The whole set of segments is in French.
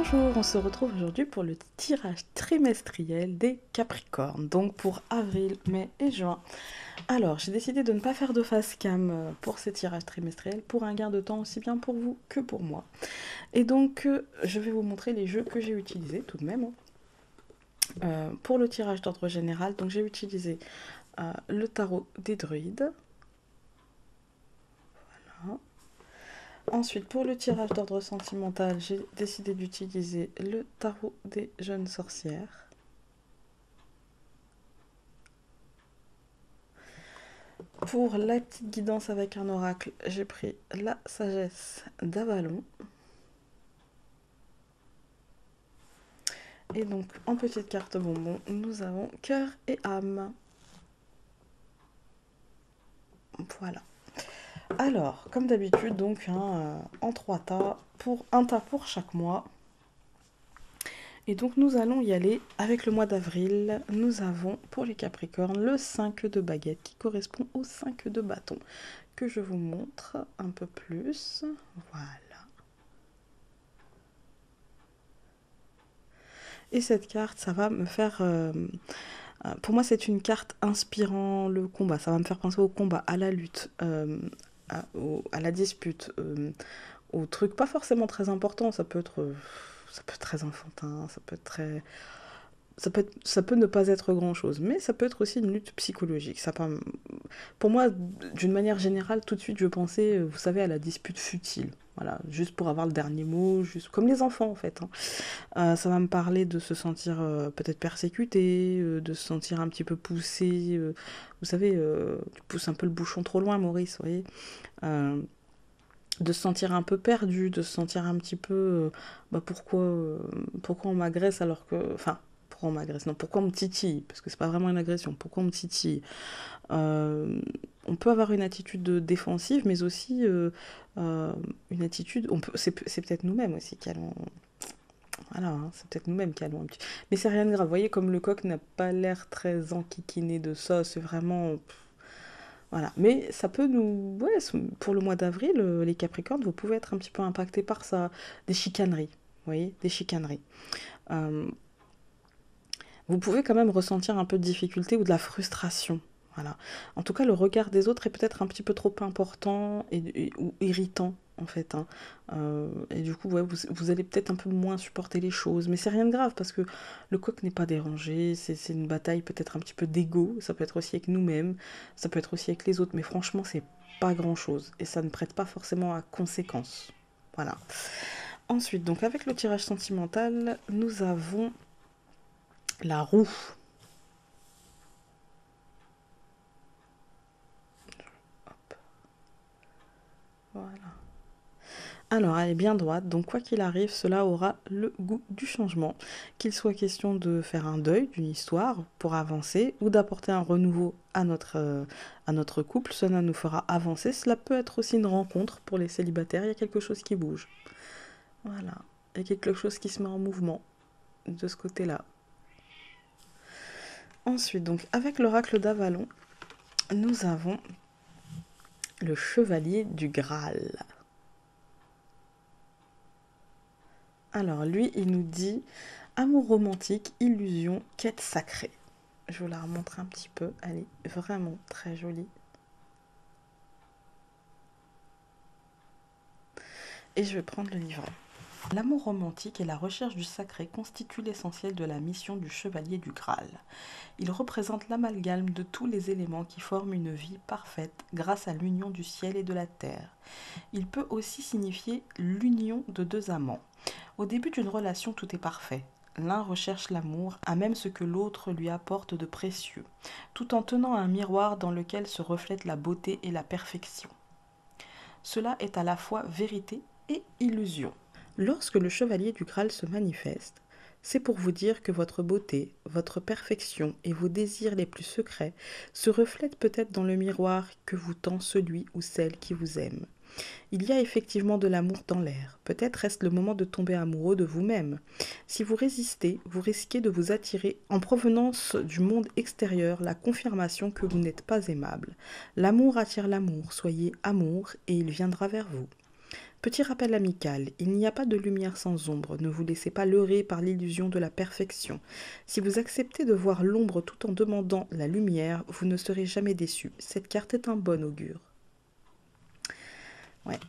Bonjour, on se retrouve aujourd'hui pour le tirage trimestriel des Capricornes, donc pour avril, mai et juin. Alors, j'ai décidé de ne pas faire de face cam pour ces tirages trimestriels pour un gain de temps aussi bien pour vous que pour moi. Et donc, je vais vous montrer les jeux que j'ai utilisés tout de même. Pour le tirage d'ordre général, donc j'ai utilisé le tarot des druides. Voilà. Ensuite, pour le tirage d'ordre sentimental, j'ai décidé d'utiliser le tarot des jeunes sorcières. Pour la petite guidance avec un oracle, j'ai pris la sagesse d'Avalon. Et donc, en petite carte bonbon, nous avons cœur et âme. Voilà. Alors, comme d'habitude, donc, en 3 tas, pour un tas pour chaque mois. Et donc, nous allons y aller avec le mois d'avril. Nous avons, pour les Capricornes, le 5 de baguette qui correspond au 5 de bâton, que je vous montre un peu plus. Voilà. Et cette carte, ça va me faire... pour moi, c'est une carte inspirant le combat. Ça va me faire penser au combat, à la lutte, à la dispute, aux trucs pas forcément très importants. Ça peut être très enfantin, ça peut ne pas être grand chose, mais ça peut être aussi une lutte psychologique. Pour moi, d'une manière générale, tout de suite, je pensais, vous savez, à la dispute futile. Voilà, juste pour avoir le dernier mot, juste comme les enfants en fait. Ça va me parler de se sentir peut-être persécuté, de se sentir un petit peu poussé. Vous savez, tu pousses un peu le bouchon trop loin, Maurice, vous voyez. De se sentir un peu perdu, de se sentir un petit peu pourquoi on m'agresse alors que... Enfin, pourquoi on m'agresse, non, pourquoi on me titille, parce que c'est pas vraiment une agression, pourquoi on me titille. On peut avoir une attitude défensive, mais aussi une attitude... c'est peut-être nous-mêmes aussi qui allons... Voilà, hein, c'est peut-être nous-mêmes qui allons un petit... Mais c'est rien de grave, vous voyez, comme le coq n'a pas l'air très enquiquiné de ça, c'est vraiment... Voilà, mais ça peut nous... Ouais, pour le mois d'avril, les Capricornes, vous pouvez être un petit peu impactés par ça. Des chicaneries, vous voyez, des chicaneries. Euh, vous pouvez quand même ressentir un peu de difficulté ou de la frustration. Voilà. En tout cas, le regard des autres est peut-être un petit peu trop important ou irritant, en fait. Et du coup, ouais, vous allez peut-être un peu moins supporter les choses. Mais c'est rien de grave parce que le coq n'est pas dérangé. C'est une bataille peut-être un petit peu d'ego. Ça peut être aussi avec nous-mêmes. Ça peut être aussi avec les autres. Mais franchement, c'est pas grand-chose. Et ça ne prête pas forcément à conséquence. Voilà. Ensuite, donc avec le tirage sentimental, nous avons la roue. Hop. Voilà. Alors, elle est bien droite, donc quoi qu'il arrive, cela aura le goût du changement. Qu'il soit question de faire un deuil d'une histoire pour avancer ou d'apporter un renouveau à notre couple, cela nous fera avancer. Cela peut être aussi une rencontre pour les célibataires, il y a quelque chose qui bouge. Voilà, il y a quelque chose qui se met en mouvement de ce côté-là. Ensuite, donc, avec l'oracle d'Avalon, nous avons le chevalier du Graal. Alors lui, il nous dit amour romantique, illusion, quête sacrée. Je vous la remontre un petit peu, elle est vraiment très jolie. Et je vais prendre le livret. L'amour romantique et la recherche du sacré constituent l'essentiel de la mission du chevalier du Graal. Il représente l'amalgame de tous les éléments qui forment une vie parfaite grâce à l'union du ciel et de la terre. Il peut aussi signifier l'union de deux amants. Au début d'une relation, tout est parfait. L'un recherche l'amour, à même ce que l'autre lui apporte de précieux, tout en tenant un miroir dans lequel se reflètent la beauté et la perfection. Cela est à la fois vérité et illusion. Lorsque le chevalier du Graal se manifeste, c'est pour vous dire que votre beauté, votre perfection et vos désirs les plus secrets se reflètent peut-être dans le miroir que vous tend celui ou celle qui vous aime. Il y a effectivement de l'amour dans l'air. Peut-être reste le moment de tomber amoureux de vous-même. Si vous résistez, vous risquez de vous attirer en provenance du monde extérieur la confirmation que vous n'êtes pas aimable. L'amour attire l'amour, soyez amour et il viendra vers vous. Petit rappel amical, il n'y a pas de lumière sans ombre, ne vous laissez pas leurrer par l'illusion de la perfection. Si vous acceptez de voir l'ombre tout en demandant la lumière, vous ne serez jamais déçu. Cette carte est un bon augure. Ouais.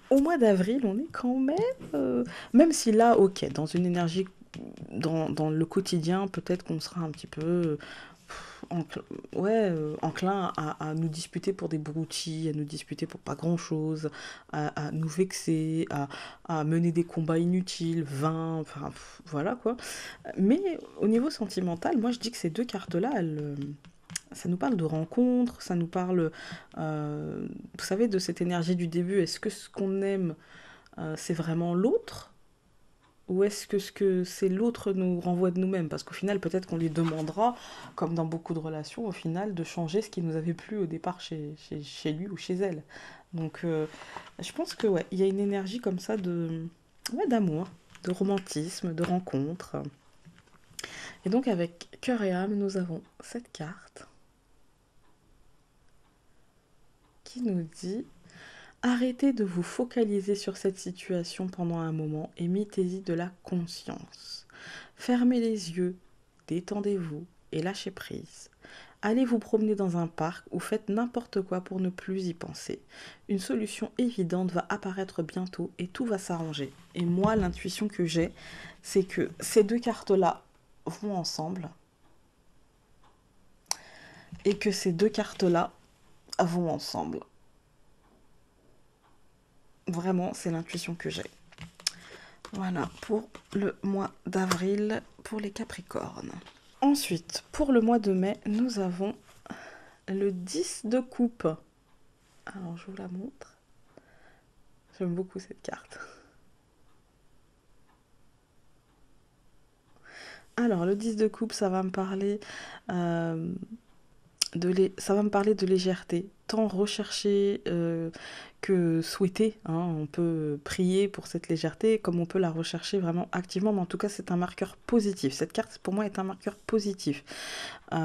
Au mois d'avril, on est quand même... même si là, ok, dans une énergie, dans le quotidien, peut-être qu'on sera un petit peu... enclin à nous disputer pour des broutilles, à nous disputer pour pas grand-chose, à nous vexer, à mener des combats inutiles, vains, enfin voilà quoi. Mais au niveau sentimental, moi je dis que ces deux cartes-là, ça nous parle de rencontres, ça nous parle, vous savez, de cette énergie du début. Est-ce que ce qu'on aime, c'est vraiment l'autre? Ou est-ce que ce que c'est l'autre nous renvoie de nous-mêmes? Parce qu'au final, peut-être qu'on lui demandera, comme dans beaucoup de relations, au final, de changer ce qui nous avait plu au départ chez lui ou chez elle. Donc, je pense que ouais, il y a une énergie comme ça ouais, d'amour, de romantisme, de rencontre. Et donc, avec cœur et âme, nous avons cette carte qui nous dit: arrêtez de vous focaliser sur cette situation pendant un moment et mettez-y de la conscience. Fermez les yeux, détendez-vous et lâchez prise. Allez vous promener dans un parc ou faites n'importe quoi pour ne plus y penser. Une solution évidente va apparaître bientôt et tout va s'arranger. Et moi, l'intuition que j'ai, c'est que ces deux cartes-là vont ensemble et que ces deux cartes-là vont ensemble. Vraiment, c'est l'intuition que j'ai. Voilà, pour le mois d'avril, pour les Capricornes. Ensuite, pour le mois de mai, nous avons le 10 de coupe. Alors, je vous la montre. J'aime beaucoup cette carte. Alors, le 10 de coupe, ça va me parler ça va me parler de légèreté, tant recherchée que souhaitée, hein. On peut prier pour cette légèreté comme on peut la rechercher vraiment activement, mais en tout cas c'est un marqueur positif. Cette carte pour moi est un marqueur positif. Et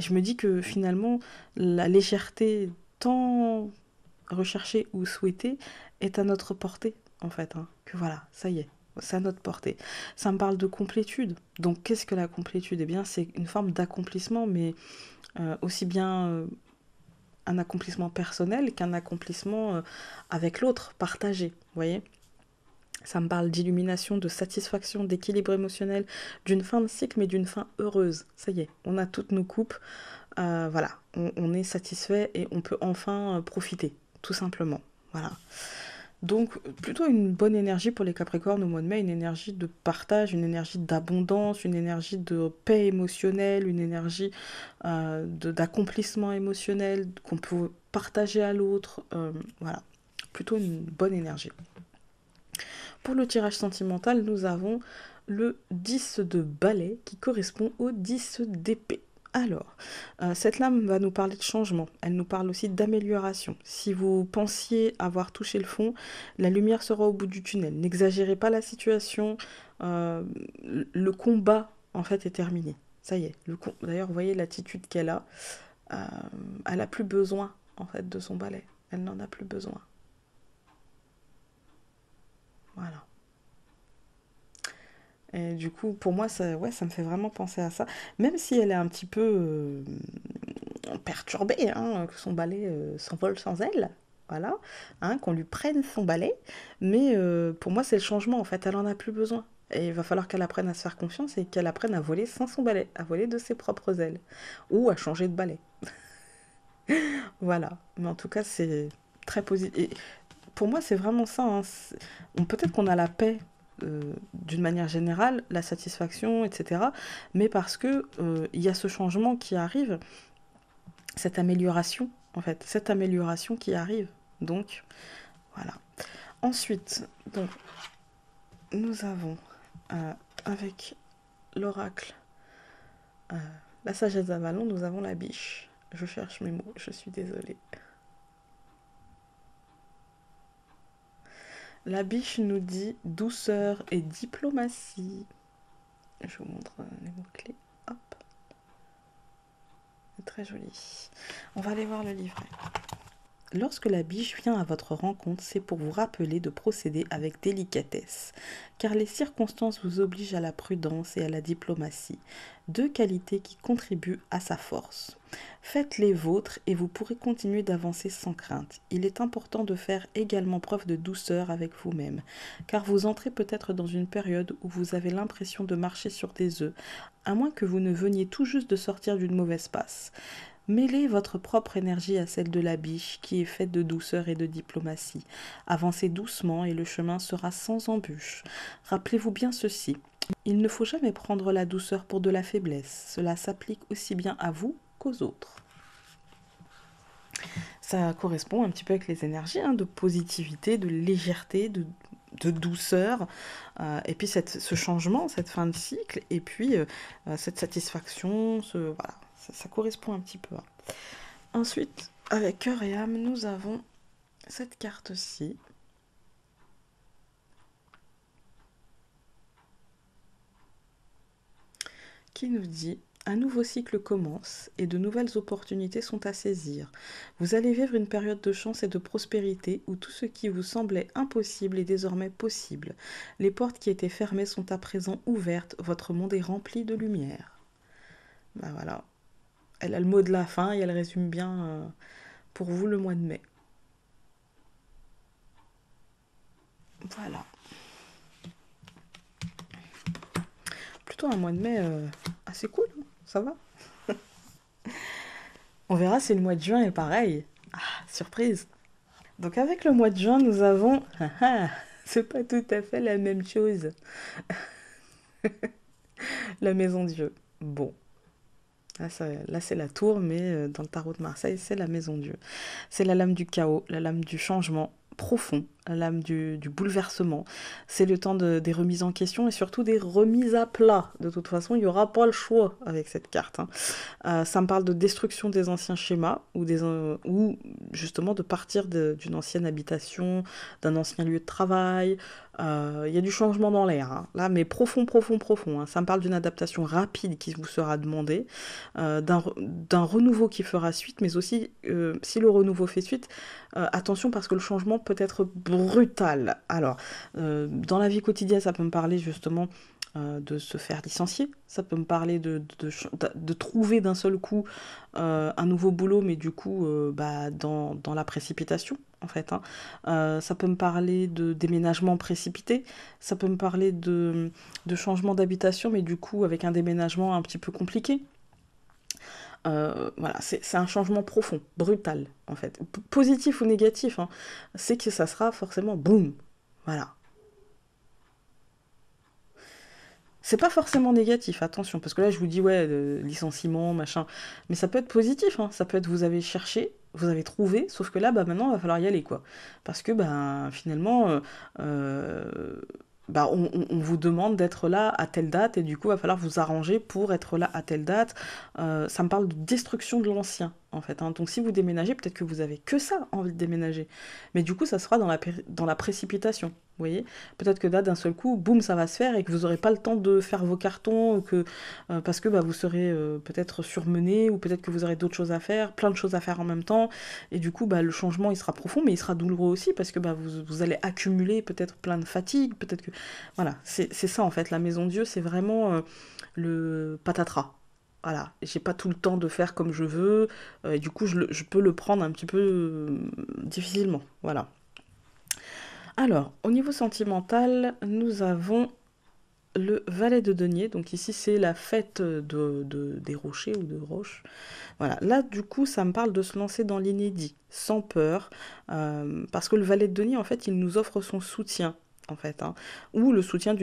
je me dis que finalement la légèreté tant recherchée ou souhaitée est à notre portée en fait, hein. Que voilà, ça y est. C'est à notre portée. Ça me parle de complétude. Donc, qu'est-ce que la complétude? Eh bien, c'est une forme d'accomplissement, mais aussi bien un accomplissement personnel qu'un accomplissement avec l'autre, partagé, vous voyez. Ça me parle d'illumination, de satisfaction, d'équilibre émotionnel, d'une fin de cycle, mais d'une fin heureuse. Ça y est, on a toutes nos coupes, voilà, on est satisfait et on peut enfin profiter, tout simplement. Voilà. Donc, plutôt une bonne énergie pour les Capricornes au mois de mai, une énergie de partage, une énergie d'abondance, une énergie de paix émotionnelle, une énergie d'accomplissement émotionnel qu'on peut partager à l'autre. Voilà, plutôt une bonne énergie. Pour le tirage sentimental, nous avons le 10 de balai qui correspond au 10 d'épée. Alors, cette lame va nous parler de changement, elle nous parle aussi d'amélioration. Si vous pensiez avoir touché le fond, la lumière sera au bout du tunnel. N'exagérez pas la situation, le combat en fait est terminé. Ça y est, d'ailleurs vous voyez l'attitude qu'elle a, euh, elle a plus besoin en fait de son balai, elle n'en a plus besoin. Voilà. Et du coup, pour moi, ouais, ça me fait vraiment penser à ça. Même si elle est un petit peu perturbée, hein, que son balai s'envole sans elle. Voilà, hein, qu'on lui prenne son balai. Mais pour moi, c'est le changement, en fait. Elle en a plus besoin. Et il va falloir qu'elle apprenne à se faire confiance et qu'elle apprenne à voler sans son balai, à voler de ses propres ailes. Ou à changer de balai. Voilà. Mais en tout cas, c'est très positif. Et pour moi, c'est vraiment ça, hein. Peut-être qu'on a la paix d'une manière générale, la satisfaction, etc. Mais parce que il y a ce changement qui arrive, cette amélioration, en fait, cette amélioration qui arrive. Donc, voilà. Ensuite, donc, nous avons avec l'oracle, euh, la sagesse d'Avalon, nous avons la biche. Je cherche mes mots, je suis désolée. La biche nous dit douceur et diplomatie. Je vous montre les mots-clés. Hop. C'est très joli. On va aller voir le livret. Lorsque la biche vient à votre rencontre, c'est pour vous rappeler de procéder avec délicatesse, car les circonstances vous obligent à la prudence et à la diplomatie, deux qualités qui contribuent à sa force. Faites les vôtres et vous pourrez continuer d'avancer sans crainte. Il est important de faire également preuve de douceur avec vous-même, car vous entrez peut-être dans une période où vous avez l'impression de marcher sur des œufs, à moins que vous ne veniez tout juste de sortir d'une mauvaise passe. Mêlez votre propre énergie à celle de la biche, qui est faite de douceur et de diplomatie. Avancez doucement et le chemin sera sans embûches. Rappelez-vous bien ceci. Il ne faut jamais prendre la douceur pour de la faiblesse. Cela s'applique aussi bien à vous qu'aux autres. Ça correspond un petit peu avec les énergies de positivité, de légèreté, de douceur, et puis ce changement, cette fin de cycle, et puis cette satisfaction, voilà, ça correspond un petit peu. Ensuite, avec cœur et âme, nous avons cette carte-ci. Qui nous dit: un nouveau cycle commence et de nouvelles opportunités sont à saisir. Vous allez vivre une période de chance et de prospérité où tout ce qui vous semblait impossible est désormais possible. Les portes qui étaient fermées sont à présent ouvertes, votre monde est rempli de lumière. Ben voilà. Elle a le mot de la fin et elle résume bien pour vous le mois de mai. Voilà. Plutôt un mois de mai assez cool, ça va. On verra si le mois de juin est pareil. Ah, surprise. Donc avec le mois de juin, nous avons... c'est pas tout à fait la même chose. La maison Dieu. Bon. Là c'est la tour, mais dans le tarot de Marseille, c'est la maison Dieu. C'est la lame du chaos, la lame du changement profond, la lame du bouleversement. C'est le temps des remises en question et surtout des remises à plat. De toute façon, il n'y aura pas le choix avec cette carte. Ça me parle de destruction des anciens schémas ou justement de partir d'une ancienne habitation, d'un ancien lieu de travail. Il y a du changement dans l'air, là, mais profond, profond, profond. Ça me parle d'une adaptation rapide qui vous sera demandée, d'un renouveau qui fera suite, mais aussi, si le renouveau fait suite, attention parce que le changement peut être brutal. Alors, dans la vie quotidienne, ça peut me parler justement de se faire licencier, ça peut me parler de trouver d'un seul coup un nouveau boulot, mais du coup dans la précipitation en fait. Ça peut me parler de déménagement précipité, ça peut me parler de changement d'habitation, mais du coup avec un déménagement un petit peu compliqué. Voilà, c'est un changement profond, brutal en fait, positif ou négatif, c'est que ça sera forcément boum, voilà. C'est pas forcément négatif, attention, parce que là je vous dis ouais, licenciement, machin, mais ça peut être positif, ça peut être vous avez cherché, vous avez trouvé, sauf que là bah maintenant il va falloir y aller quoi, parce que bah finalement bah, on vous demande d'être là à telle date et du coup il va falloir vous arranger pour être là à telle date. Ça me parle de destruction de l'ancien en fait. Donc si vous déménagez, peut-être que vous avez que ça envie de déménager, mais du coup ça sera dans la précipitation. Vous voyez, peut-être que là d'un seul coup, boum, ça va se faire et que vous n'aurez pas le temps de faire vos cartons parce que bah, vous serez peut-être surmené ou peut-être que vous aurez d'autres choses à faire, plein de choses à faire en même temps et du coup bah, le changement il sera profond mais il sera douloureux aussi parce que bah, vous allez accumuler peut-être plein de fatigue, peut-être que voilà, c'est ça en fait, la maison Dieu, c'est vraiment le patatras. Voilà, j'ai pas tout le temps de faire comme je veux, et du coup je peux le prendre un petit peu difficilement. Voilà. Alors, au niveau sentimental, nous avons le valet de denier. Donc ici, c'est la fête des rochers ou de roches. Voilà, là, du coup, ça me parle de se lancer dans l'inédit, sans peur, parce que le valet de denier, en fait, il nous offre son soutien, en fait, ou le soutien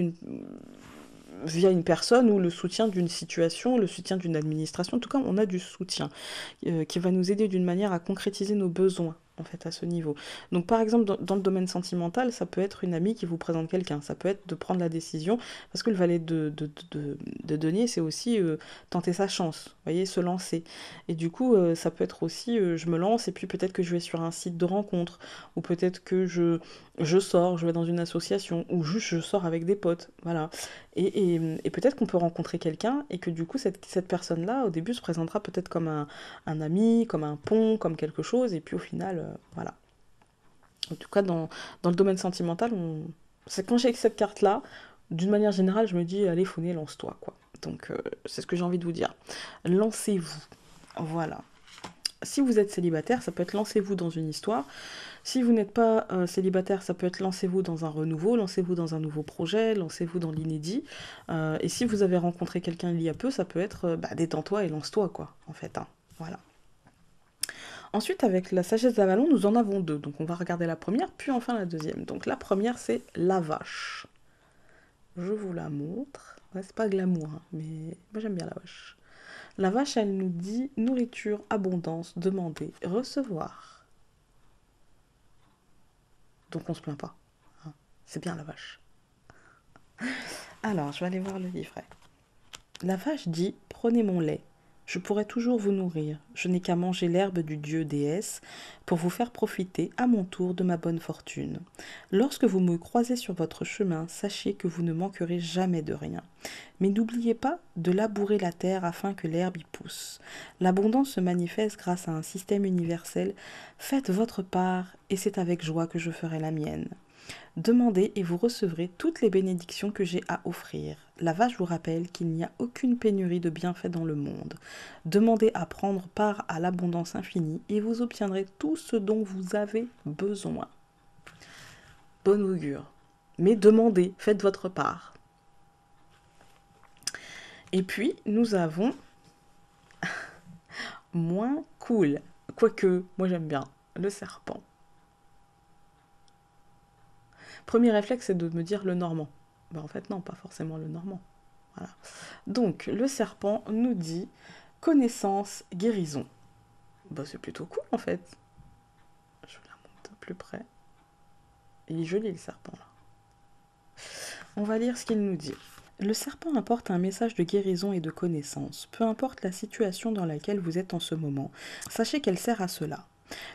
via une personne ou le soutien d'une situation, le soutien d'une administration. En tout cas, on a du soutien qui va nous aider d'une manière à concrétiser nos besoins en fait à ce niveau. Donc par exemple dans le domaine sentimental, ça peut être une amie qui vous présente quelqu'un, ça peut être de prendre la décision, parce que le valet de denier, c'est aussi tenter sa chance, vous voyez, se lancer. Et du coup, ça peut être aussi je me lance et puis peut-être que je vais sur un site de rencontre, ou peut-être que je sors, je vais dans une association, ou juste je sors avec des potes, voilà. Et peut-être qu'on peut rencontrer quelqu'un et que du coup, cette personne-là, au début, se présentera peut-être comme un ami, comme un pont, comme quelque chose, et puis au final, voilà. En tout cas, dans le domaine sentimental, c'est quand j'ai cette carte-là, d'une manière générale, je me dis, allez, Founé, lance-toi, quoi. Donc, c'est ce que j'ai envie de vous dire. Lancez-vous. Voilà. Si vous êtes célibataire, ça peut être lancez-vous dans une histoire. Si vous n'êtes pas célibataire, ça peut être lancez-vous dans un renouveau, lancez-vous dans un nouveau projet, lancez-vous dans l'inédit. Et si vous avez rencontré quelqu'un il y a peu, ça peut être détends-toi et lance-toi, quoi, en fait. Hein. Voilà. Ensuite, avec la sagesse d'Avalon, nous en avons deux. Donc on va regarder la première, puis enfin la deuxième. Donc la première, c'est la vache. Je vous la montre. Ouais, c'est pas glamour, hein, mais moi j'aime bien la vache. La vache, elle nous dit nourriture, abondance, demander, recevoir. Donc on se plaint pas. Hein. C'est bien la vache. Alors, je vais aller voir le livret. La vache dit prenez mon lait. Je pourrai toujours vous nourrir. Je n'ai qu'à manger l'herbe du dieu déesse pour vous faire profiter à mon tour de ma bonne fortune. Lorsque vous me croisez sur votre chemin, sachez que vous ne manquerez jamais de rien. Mais n'oubliez pas de labourer la terre afin que l'herbe y pousse. L'abondance se manifeste grâce à un système universel. Faites votre part et c'est avec joie que je ferai la mienne. Demandez et vous recevrez toutes les bénédictions que j'ai à offrir. La vache vous rappelle qu'il n'y a aucune pénurie de bienfaits dans le monde. Demandez à prendre part à l'abondance infinie et vous obtiendrez tout ce dont vous avez besoin. Bon augure. Mais demandez, faites votre part. Et puis, nous avons moins cool. Quoique, moi j'aime bien, le serpent. Premier réflexe, c'est de me dire le normand. Ben, en fait, non, pas forcément le normand. Voilà. Donc, le serpent nous dit connaissance, guérison. Ben, c'est plutôt cool, en fait. Je vous la montre de plus près. Il est joli, le serpent, là. On va lire ce qu'il nous dit. Le serpent apporte un message de guérison et de connaissance. Peu importe la situation dans laquelle vous êtes en ce moment, sachez qu'elle sert à cela.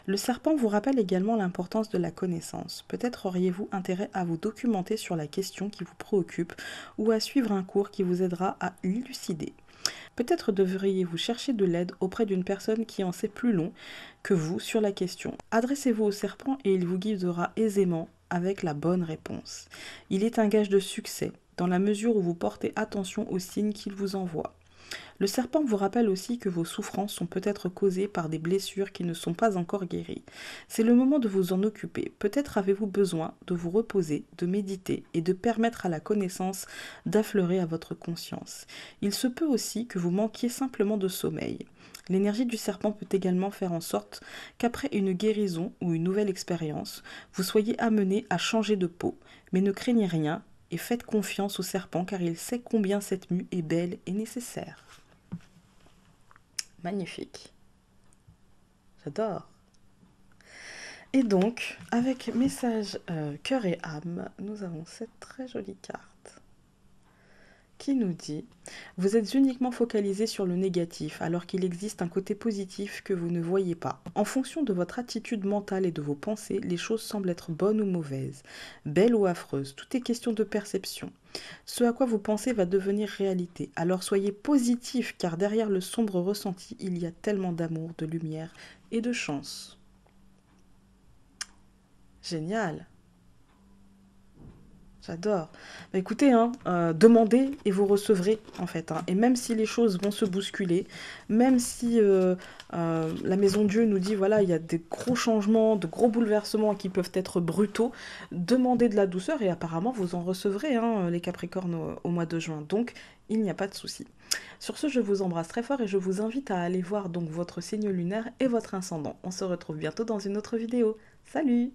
Le serpent vous rappelle également l'importance de la connaissance. Peut-être auriez-vous intérêt à vous documenter sur la question qui vous préoccupe ou à suivre un cours qui vous aidera à l'élucider. Peut-être devriez-vous chercher de l'aide auprès d'une personne qui en sait plus long que vous sur la question. Adressez-vous au serpent et il vous guidera aisément avec la bonne réponse. Il est un gage de succès dans la mesure où vous portez attention aux signes qu'il vous envoie. Le serpent vous rappelle aussi que vos souffrances sont peut-être causées par des blessures qui ne sont pas encore guéries. C'est le moment de vous en occuper. Peut-être avez-vous besoin de vous reposer, de méditer et de permettre à la connaissance d'affleurer à votre conscience. Il se peut aussi que vous manquiez simplement de sommeil. L'énergie du serpent peut également faire en sorte qu'après une guérison ou une nouvelle expérience, vous soyez amené à changer de peau. Mais ne craignez rien et faites confiance au serpent car il sait combien cette mue est belle et nécessaire. Magnifique. J'adore. Et donc, avec message cœur et âme, nous avons cette très jolie carte qui nous dit « Vous êtes uniquement focalisé sur le négatif alors qu'il existe un côté positif que vous ne voyez pas. En fonction de votre attitude mentale et de vos pensées, les choses semblent être bonnes ou mauvaises, belles ou affreuses. Tout est question de perception. Ce à quoi vous pensez va devenir réalité. Alors soyez positif car derrière le sombre ressenti, il y a tellement d'amour, de lumière et de chance. » Génial. J'adore. Bah, écoutez, hein, demandez et vous recevrez, en fait. Hein. Et même si les choses vont se bousculer, même si la Maison Dieu nous dit, voilà, il y a des gros changements, de gros bouleversements qui peuvent être brutaux, demandez de la douceur et apparemment vous en recevrez, hein, les Capricornes, au mois de juin. Donc, il n'y a pas de souci. Sur ce, je vous embrasse très fort et je vous invite à aller voir donc votre signe lunaire et votre ascendant. On se retrouve bientôt dans une autre vidéo. Salut!